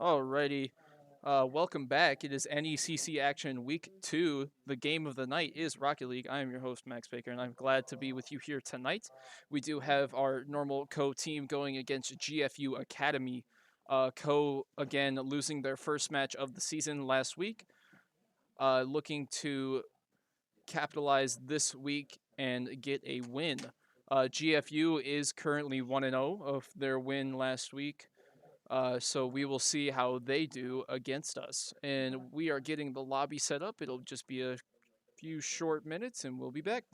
Alrighty. Welcome back. It is NECC Action Week 2. The game of the night is Rocket League. I am your host, Max Baker, and I'm glad to be with you here tonight. We do have our normal co-team going against GFU Academy. Again, losing their first match of the season last week. Looking to capitalize this week and get a win. GFU is currently 1-0 of their win last week. So we will see how they do against us. And we are getting the lobby set up. It'll just be a few short minutes and we'll be back.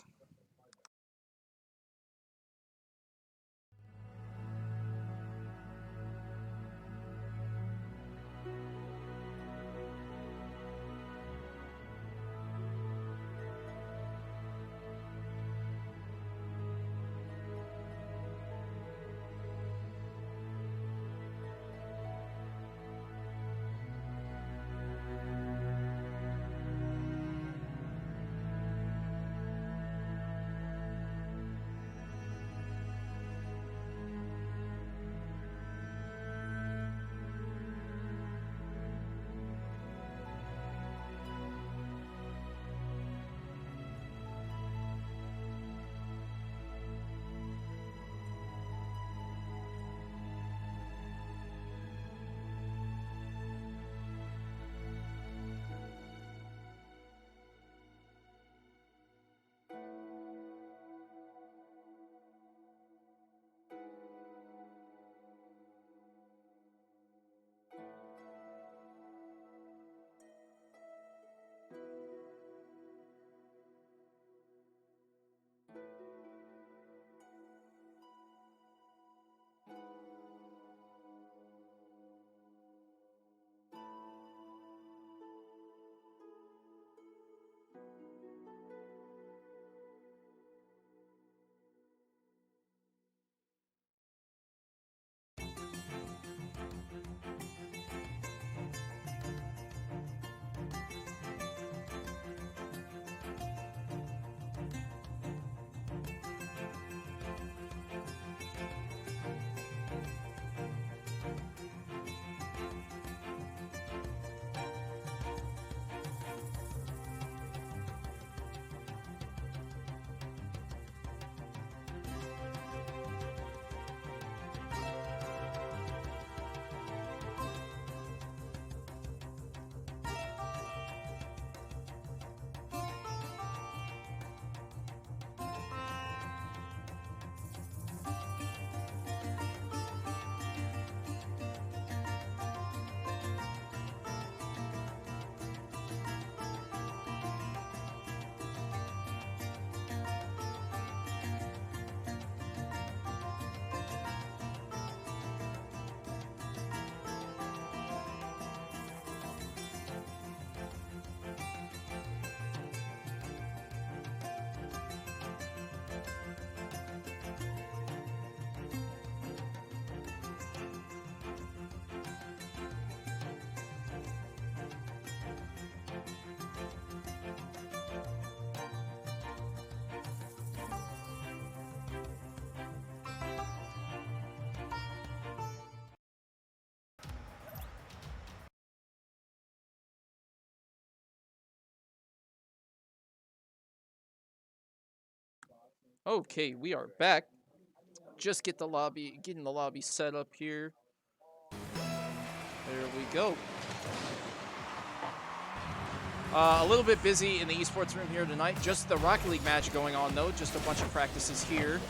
Okay, we are back. Just getting the lobby set up here. There we go. A little bit busy in the esports room here tonight. Just the Rocket League match going on though. Just a bunch of practices here.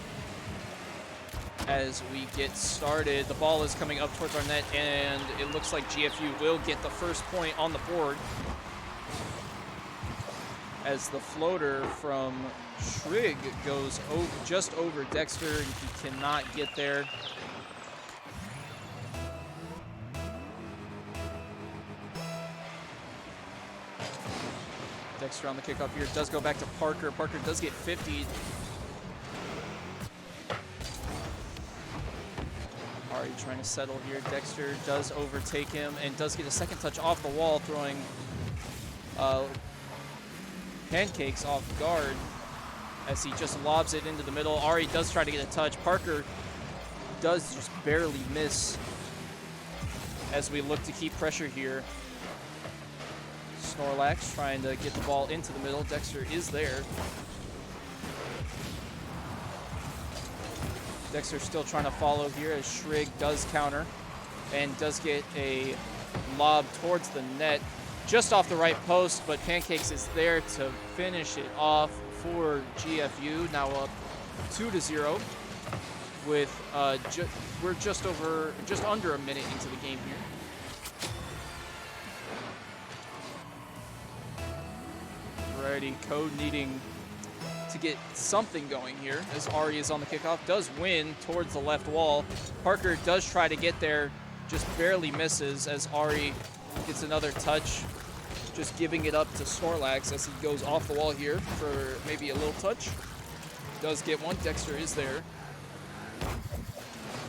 As we get started, the ball is coming up towards our net, and it looks like GFU will get the first point on the board. As the floater from Trig goes just over Dexter, and he cannot get there. Dexter on the kickoff here does go back to Parker. Parker does get 50'd. Ari trying to settle here. Dexter does overtake him and does get a second touch off the wall, throwing pancakes off guard as he just lobs it into the middle. Ari does try to get a touch. Parker does just barely miss. as we look to keep pressure here. Snorlax trying to get the ball into the middle. Dexter is there. Dexter still trying to follow here as Shrig does counter and does get a lob towards the net. Just off the right post, but Pancakes is there to finish it off for GFU. Now up 2-0 with we're just under a minute into the game here. Alrighty, Code needing to get something going here as Ari is on the kickoff. Does win towards the left wall. Parker does try to get there, just barely misses as Ari gets another touch. Just giving it up to Snorlax as he goes off the wall here for maybe a little touch. Does get one. Dexter is there.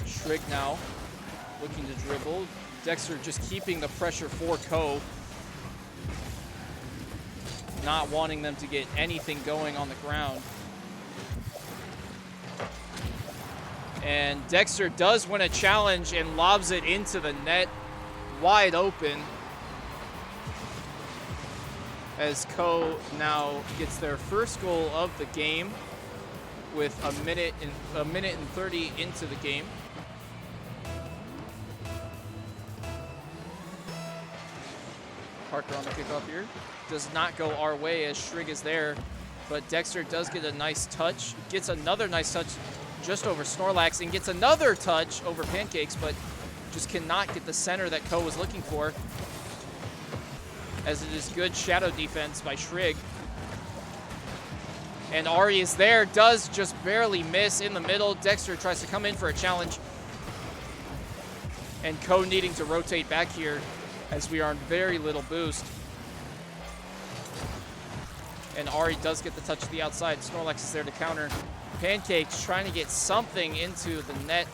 Shrig now looking to dribble. Dexter just keeping the pressure for Ko. Not wanting them to get anything going on the ground. And Dexter does win a challenge and lobs it into the net wide open. As Ko now gets their first goal of the game with a minute and 30 into the game. Parker on the kickoff here. Does not go our way as Shrig is there, but Dexter does get a nice touch. Gets another nice touch just over Snorlax and gets another touch over Pancakes, but just cannot get the center that Ko was looking for, as it is good shadow defense by Shrig. And Ari is there, does just barely miss in the middle. Dexter tries to come in for a challenge. And Ko needing to rotate back here as we are on very little boost. And Ari does get the touch to the outside. Snorlax is there to counter. Pancakes trying to get something into the net.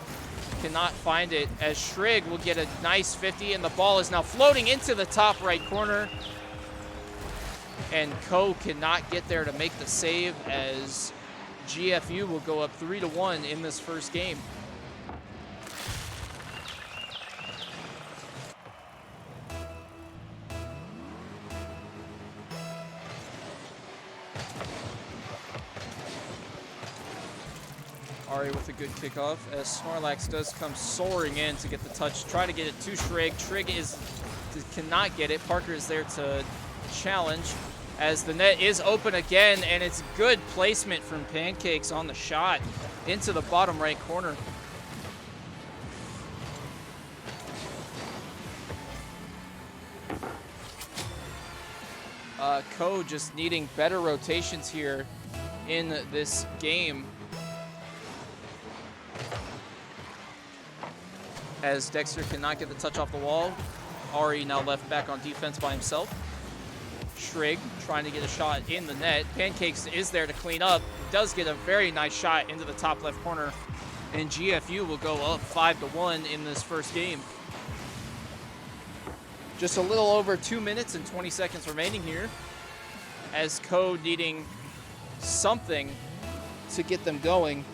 Cannot find it as Shrig will get a nice 50, and the ball is now floating into the top right corner. And Ko cannot get there to make the save as GFU will go up 3-1 in this first game. Ari with a good kickoff as Snorlax does come soaring in to get the touch. Try to get it to Shrig. Shrig cannot get it. Parker is there to challenge as the net is open again, and it's good placement from Pancakes on the shot into the bottom right corner. Ko just needing better rotations here in this game, as Dexter cannot get the touch off the wall. Ari now left back on defense by himself. Shrig trying to get a shot in the net. Pancakes is there to clean up. Does get a very nice shot into the top left corner. And GFU will go up 5-1 in this first game. Just a little over 2 minutes and 20 seconds remaining here, as Ko needing something to get them going.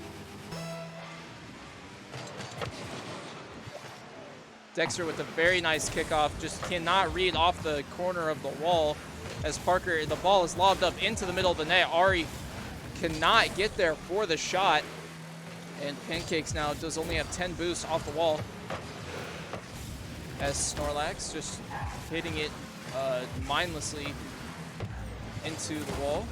Dexter with a very nice kickoff, just cannot read off the corner of the wall as Parker, the ball is lobbed up into the middle of the net. Ari cannot get there for the shot, and Pancakes now does only have 10 boosts off the wall, as Snorlax just hitting it mindlessly into the wall.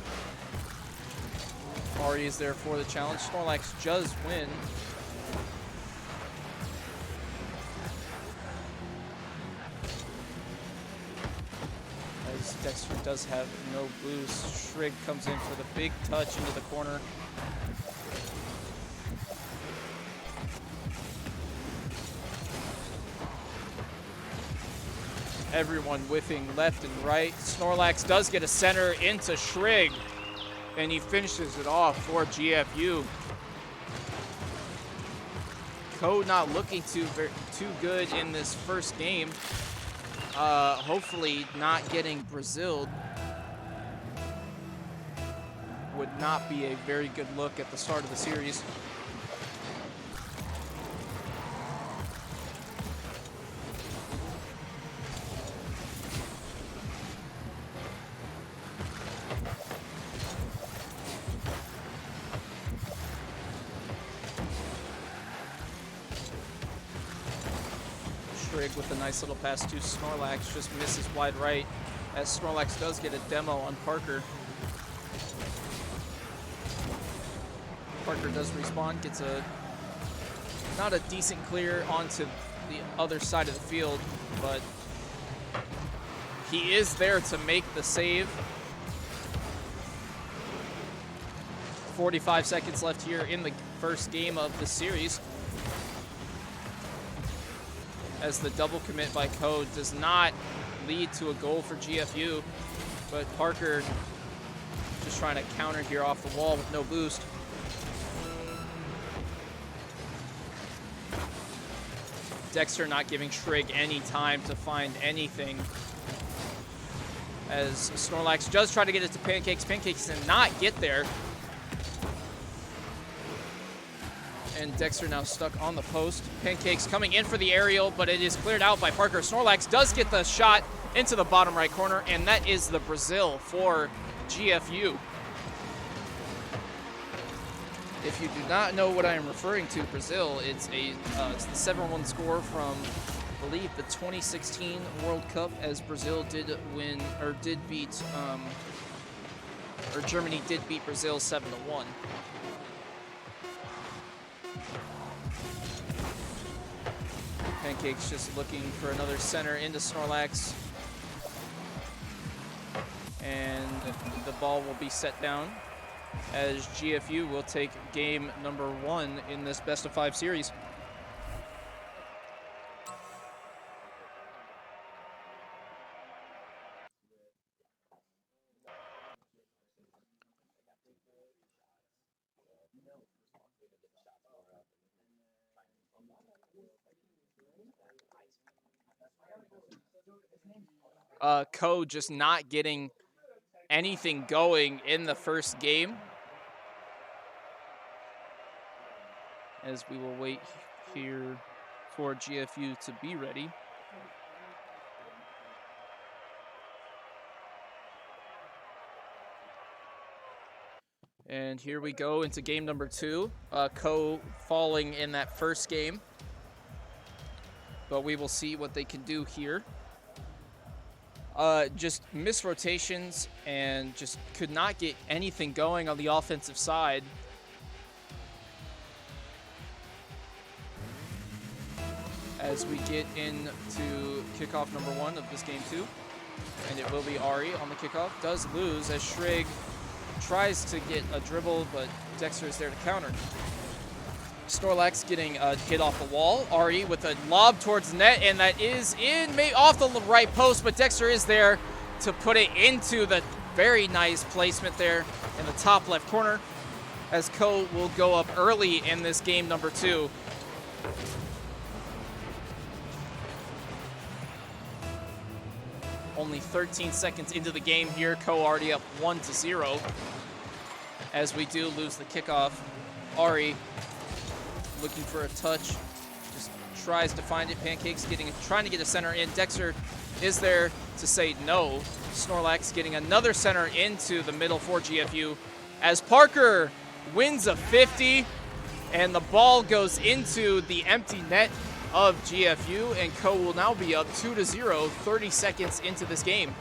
Ari is there for the challenge. Snorlax does win. As Dexter does have no boost. Shrig comes in for the big touch into the corner. Everyone whiffing left and right. Snorlax does get a center into Shrig, and he finishes it off for GFU. Ko not looking too good in this first game. Hopefully not getting Braziled would not be a very good look at the start of the series. Shrig with a nice little pass to Snorlax, just misses wide right, as Snorlax does get a demo on Parker. Parker does respawn, gets not a decent clear onto the other side of the field, but he is there to make the save. 45 seconds left here in the first game of the series, as the double commit by Code does not lead to a goal for GFU, but Parker just trying to counter here off the wall with no boost. Dexter not giving Shrig any time to find anything, as Snorlax does try to get it to Pancakes. Pancakes did not get there. And Dexter now stuck on the post. Pancakes coming in for the aerial, but it is cleared out by Parker. Snorlax does get the shot into the bottom right corner, and that is the Brazil for GFU. If you do not know what I am referring to, Brazil, it's the 7-1 score from, I believe, the 2016 World Cup, as Brazil did win, or did beat, or Germany did beat Brazil 7-1. Pancakes just looking for another center into Snorlax. And the ball will be set down, as GFU will take game number 1 in this best-of-5 series. Code just not getting anything going in the first game, as we will wait here for GFU to be ready. And here we go into game number 2. Co falling in that first game, but we will see what they can do here. Just missed rotations and just could not get anything going on the offensive side. As we get into kickoff number 1 of this game 2, and it will be Ari on the kickoff. Does lose as Shrig tries to get a dribble, but Dexter is there to counter. Snorlax getting a hit off the wall. Ari with a lob towards net, and that is in, maybe off the right post, but Dexter is there to put it into the very nice placement there in the top left corner, as Co will go up early in this game number 2. Only 13 seconds into the game here. Co already up 1-0, as we do lose the kickoff. Ari looking for a touch, just tries to find it. Pancakes trying to get a center in. Dexter is there to say no. Snorlax getting another center into the middle for GFU, as Parker wins a 50, and the ball goes into the empty net of GFU, and Co will now be up 2-0, 30 seconds into this game.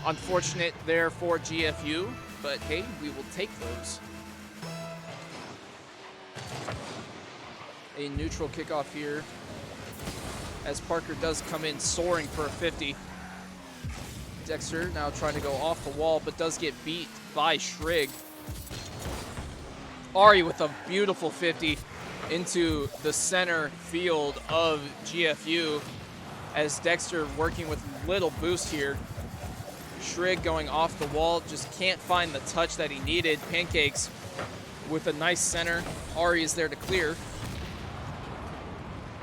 Unfortunate there for GFU, but hey, we will take those. A neutral kickoff here, as Parker does come in soaring for a 50. Dexter now trying to go off the wall, but does get beat by Shrig. Ari with a beautiful 50 into the center field of GFU, as Dexter working with little boost here. Shrig going off the wall, just can't find the touch that he needed. Pancakes with a nice center. Ari is there to clear,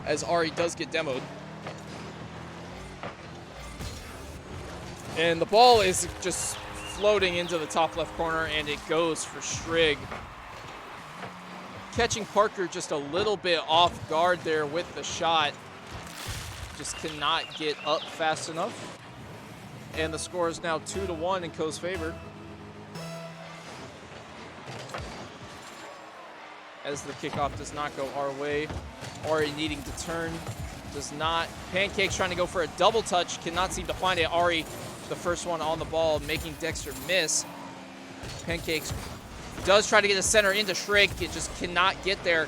as Ari does get demoed. And the ball is just floating into the top left corner, and it goes for Shrig. Catching Parker just a little bit off guard there with the shot. Just cannot get up fast enough. And the score is now 2-1 in Co's favor, as the kickoff does not go our way. Ari needing to turn, does not. Pancakes trying to go for a double touch, cannot seem to find it. Ari, the first one on the ball, making Dexter miss. Pancakes does try to get a center into Shrigg, it just cannot get there,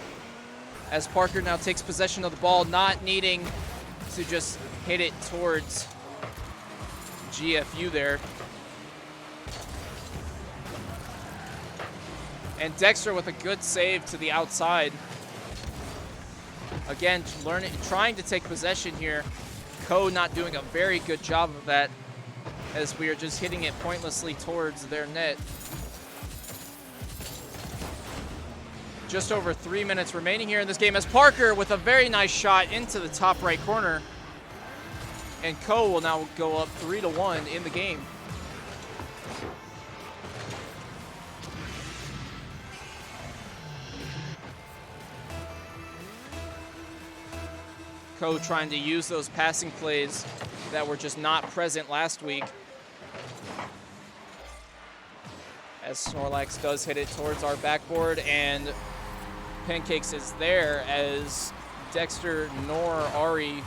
as Parker now takes possession of the ball, not needing to just hit it towards GFU there. And Dexter with a good save to the outside. Again, trying to take possession here. Ko not doing a very good job of that, as we are just hitting it pointlessly towards their net. Just over 3 minutes remaining here in this game, as Parker with a very nice shot into the top right corner. And Ko will now go up 3-1 in the game. Ko trying to use those passing plays that were just not present last week. As Snorlax does hit it towards our backboard, and Pancakes is there as Dexter nor Ari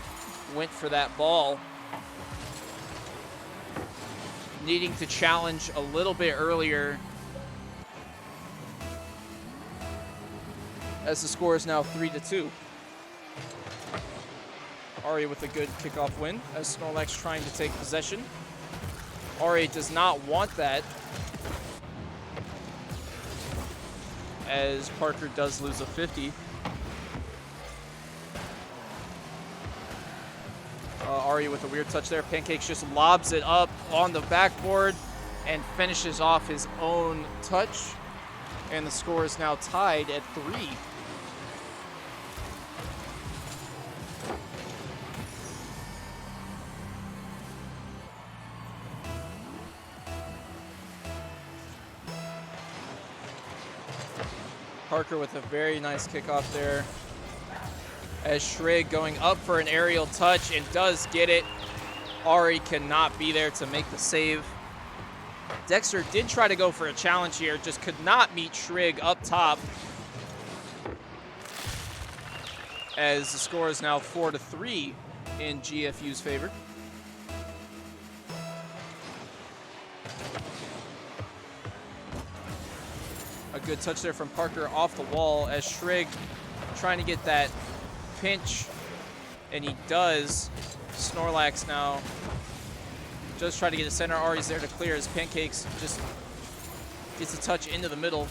went for that ball. Needing to challenge a little bit earlier, as the score is now 3-2. Ari with a good kickoff win, as Snorlax trying to take possession. Ari does not want that, as Parker does lose a 50. Ari with a weird touch there. Pancakes just lobs it up on the backboard and finishes off his own touch. And the score is now tied at 3. Parker with a very nice kickoff there, as Shrigg going up for an aerial touch and does get it. Ari cannot be there to make the save. Dexter did try to go for a challenge here, just could not meet Shrigg up top, as the score is now 4-3 in GFU's favor. A good touch there from Parker off the wall, as Shrigg trying to get that pinch, and he does. Snorlax now just try to get a center. Ari's there to clear, as Pancakes just gets a touch into the middle.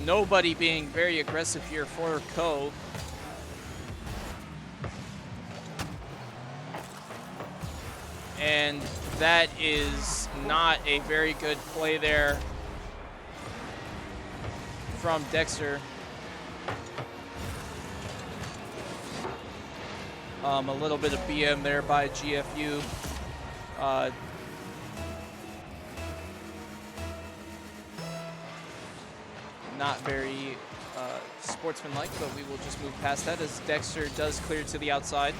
Nobody being very aggressive here for Ko. And that is not a very good play there from Dexter. A little bit of BM there by GFU. Not very sportsmanlike, but we will just move past that, as Dexter does clear to the outside.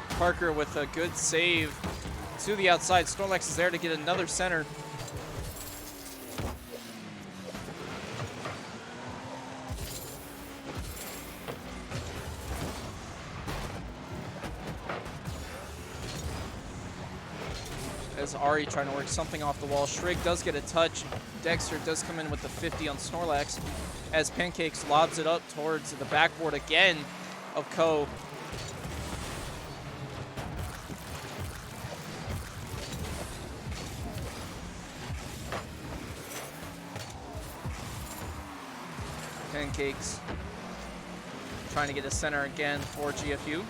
Parker with a good save to the outside. Snorlax is there to get another center. As Ari trying to work something off the wall. Shrigg does get a touch. Dexter does come in with the 50 on Snorlax, as Pancakes lobs it up towards the backboard again of Ko. Pancakes trying to get a center again for GFU.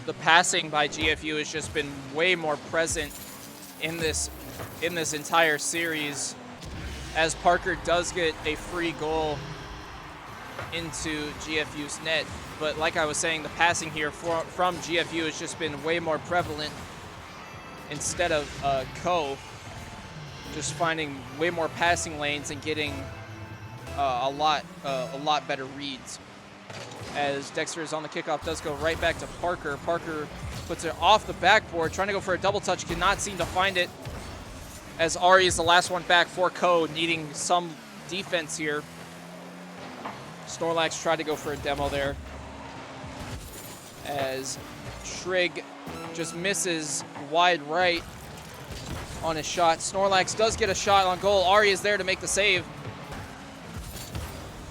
The passing by GFU has just been way more present in this entire series, as Parker does get a free goal into GFU's net. But like I was saying, the passing here from GFU has just been way more prevalent, instead of Ko just finding way more passing lanes and getting a lot better reads. as Dexter is on the kickoff, does go right back to Parker. Parker puts it off the backboard, trying to go for a double touch, cannot seem to find it, as Ari is the last one back for Code, needing some defense here. Snorlax tried to go for a demo there, as Shrig just misses wide right on his shot. Snorlax does get a shot on goal. Ari is there to make the save.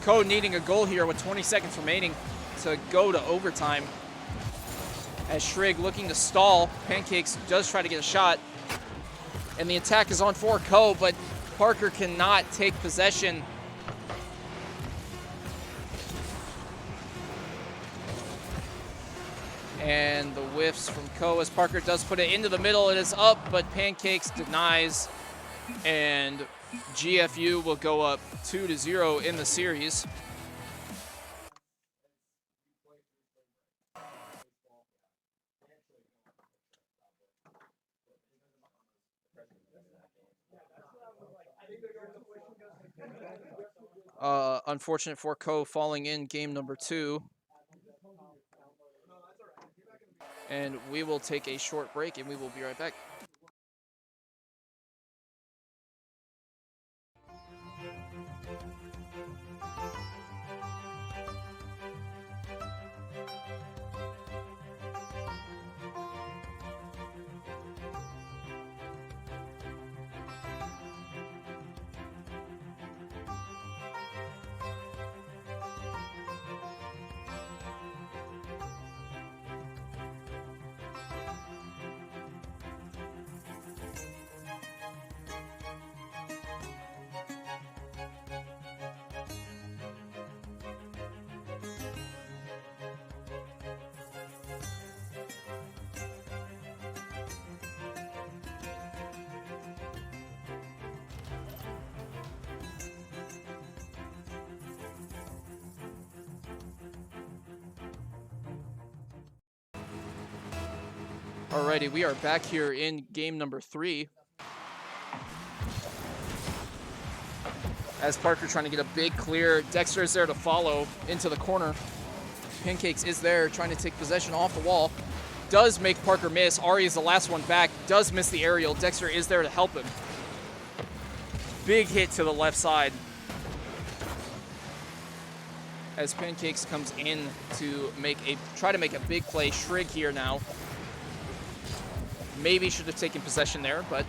Code needing a goal here with 20 seconds remaining to go to overtime. As Shrig looking to stall, Pancakes does try to get a shot. And the attack is on for Code, but Parker cannot take possession. And the whiffs from Ko as Parker does put it into the middle. It is up, but Pancakes denies. And GFU will go up 2-0 in the series. Unfortunate for Ko falling in game number 2. And we will take a short break, and we will be right back. Alrighty, we are back here in game number 3. As Parker trying to get a big clear. Dexter is there to follow into the corner. Pancakes is there trying to take possession off the wall. Does make Parker miss. Ari is the last one back. Does miss the aerial. Dexter is there to help him. Big hit to the left side. As Pancakes comes in to try to make a big play. Shrig here now. Maybe should have taken possession there, but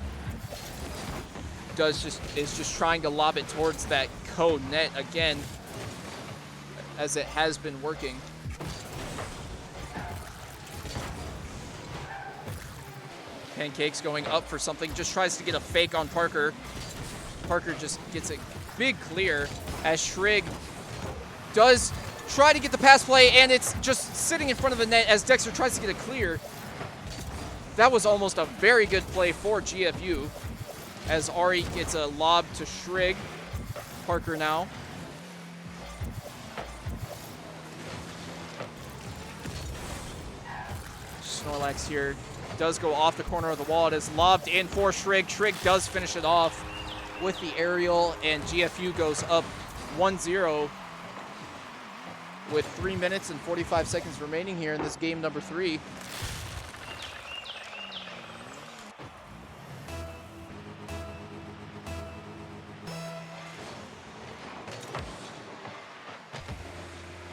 is just trying to lob it towards that Code net again, as it has been working. Pancakes going up for something, just tries to get a fake on Parker. Parker just gets a big clear as Shrig does try to get the pass play, and it's just sitting in front of the net as Dexter tries to get a clear. That was almost a very good play for GFU as Ari gets a lob to Shrig. Parker now. Snorlax here does go off the corner of the wall. It is lobbed in for Shrig. Shrig does finish it off with the aerial, and GFU goes up 1-0 with 3 minutes and 45 seconds remaining here in this game number 3.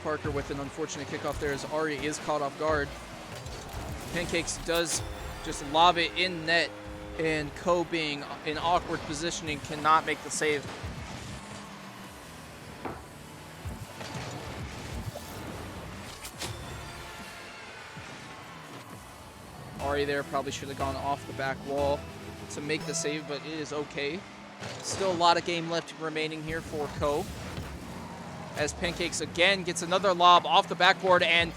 Parker with an unfortunate kickoff there as Ari is caught off guard. Pancakes does just lob it in net, and Ko, being in awkward positioning, cannot make the save. Ari there probably should have gone off the back wall to make the save, but it is okay. Still a lot of game left remaining here for Ko. As Pancakes again gets another lob off the backboard, and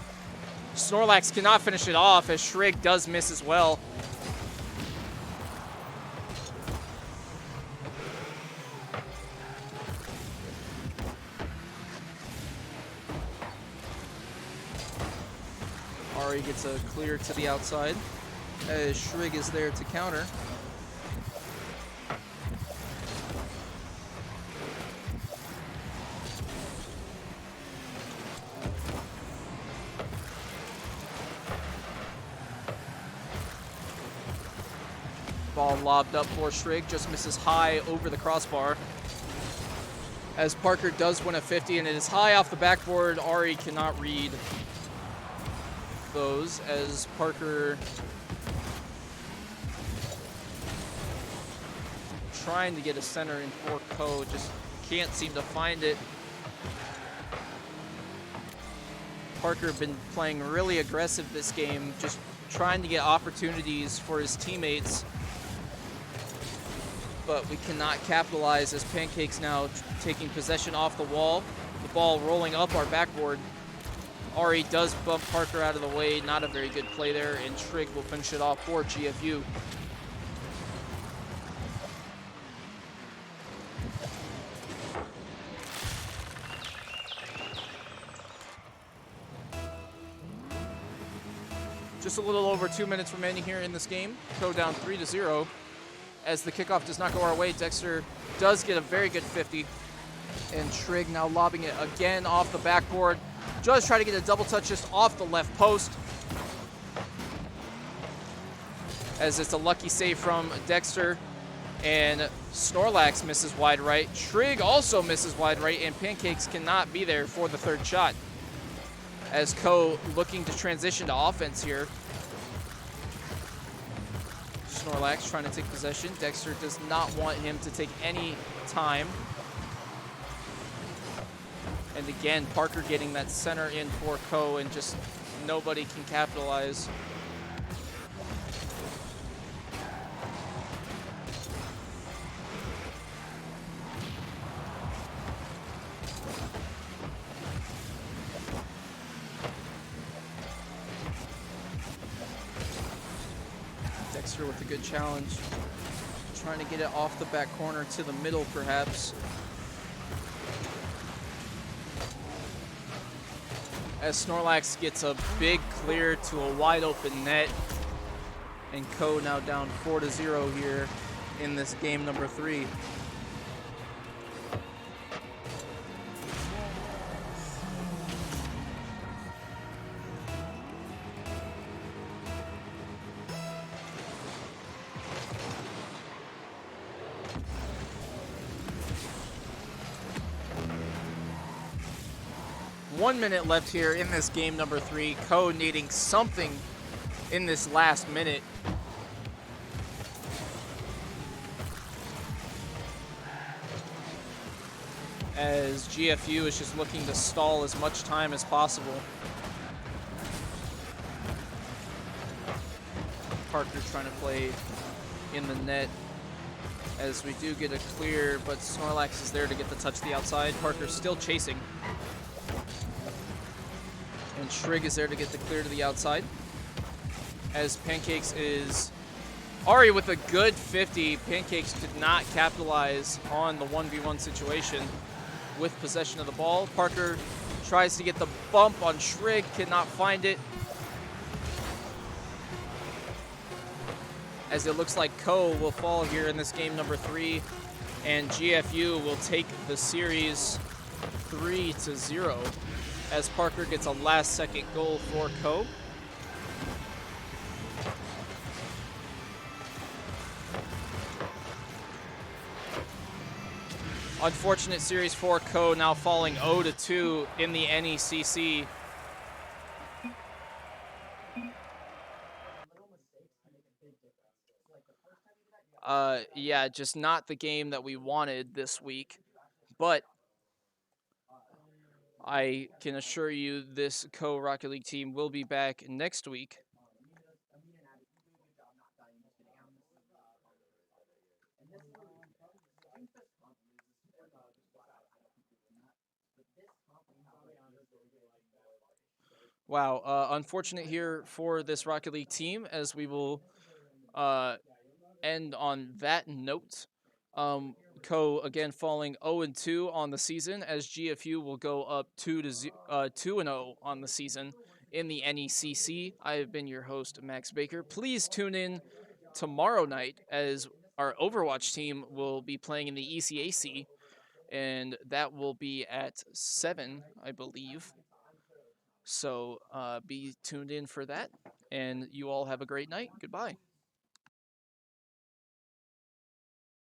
Snorlax cannot finish it off as Shrig does miss as well. Ari gets a clear to the outside as Shrig is there to counter. Ball lobbed up for Strigg, just misses high over the crossbar. As Parker does win a 50, and it is high off the backboard. Ari cannot read those as Parker trying to get a center in for Ko, just can't seem to find it. Parker been playing really aggressive this game, just trying to get opportunities for his teammates, but we cannot capitalize as Pancakes now taking possession off the wall. The ball rolling up our backboard. Ari does bump Parker out of the way, not a very good play there, and Trigg will finish it off for GFU. Just a little over 2 minutes remaining here in this game. Ko down 3-0. As the kickoff does not go our way, Dexter does get a very good 50. And Trigg now lobbing it again off the backboard. Does try to get a double touch just off the left post. As it's a lucky save from Dexter. And Snorlax misses wide right. Trigg also misses wide right, and Pancakes cannot be there for the third shot. As Ko looking to transition to offense here. Snorlax trying to take possession. Dexter does not want him to take any time. And again, Parker getting that center in for Ko, and just nobody can capitalize. Dexter with a good challenge. Trying to get it off the back corner to the middle, perhaps. As Snorlax gets a big clear to a wide open net. And Ko now down 4-0 here in this game number 3. One minute left here in this game number 3. Ko needing something in this last minute. As GFU is just looking to stall as much time as possible. Parker trying to play in the net as we do get a clear, but Snorlax is there to get the touch to the outside. Parker's still chasing. And Trigg is there to get the clear to the outside. As Pancakes is Ari with a good 50. Pancakes did not capitalize on the 1v1 situation with possession of the ball. Parker tries to get the bump on Trigg, cannot find it. As it looks like Ko will fall here in this game number 3, and GFU will take the series 3-0 as Parker gets a last-second goal for Ko. Unfortunate series for Ko, now falling 0-2 in the NECC. Yeah, just not the game that we wanted this week, but I can assure you this Ko Rocket League team will be back next week. Wow, unfortunate here for this Rocket League team, as we will end on that note. Ko again falling 0-2 on the season, as GFU will go up 2-0 on the season in the NECC. I have been your host, Max Baker. Please tune in tomorrow night as our Overwatch team will be playing in the ECAC, and that will be at 7, I believe. So be tuned in for that, and you all have a great night. Goodbye.